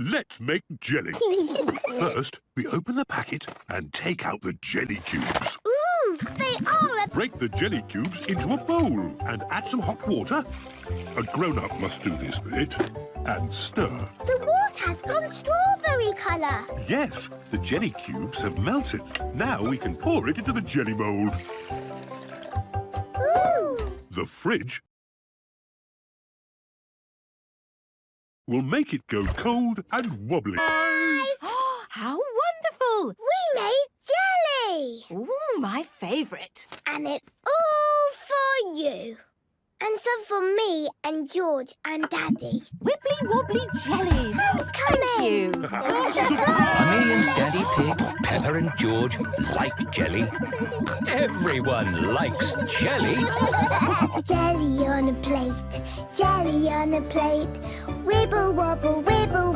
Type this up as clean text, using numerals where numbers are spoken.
Let's make jelly. First, we open the packet and take out the jelly cubes. Ooh, they are Break the jelly cubes into a bowl and add some hot water. A grown-up must do this bit. And stir. The water has gone strawberry colour. Yes, the jelly cubes have melted. Now we can pour it into the jelly mould. Ooh. The fridge will make it go cold and wobbly. How wonderful! We made jelly! Ooh, my favourite. And it's all for you. And some for me and George and Daddy. Wibbly wobbly jelly. Thanks, Thank you. Mummy and Daddy Pig, Peppa and George like jelly. Everyone likes jelly. Jelly on a plate, jelly on a plate. Wibble wobble, wibble